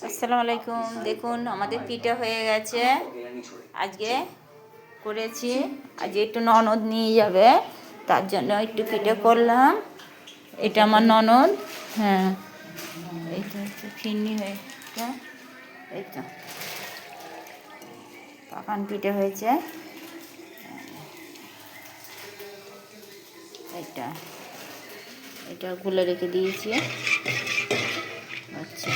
আসসালামু আলাইকুম। দেখুন আমাদের পিঠা হয়ে গেছে। আজকে করেছি, আজকে একটু ননদ নিয়ে যাবে, তার জন্য একটু পিঠে করলাম। এটা আমার ননদ। হ্যাঁ, এইটা হচ্ছে ফিরনি হয়ে, এই তো পাকান পিঠে হয়েছে। এটা এটা গুলে রেখে দিয়েছি। আচ্ছা,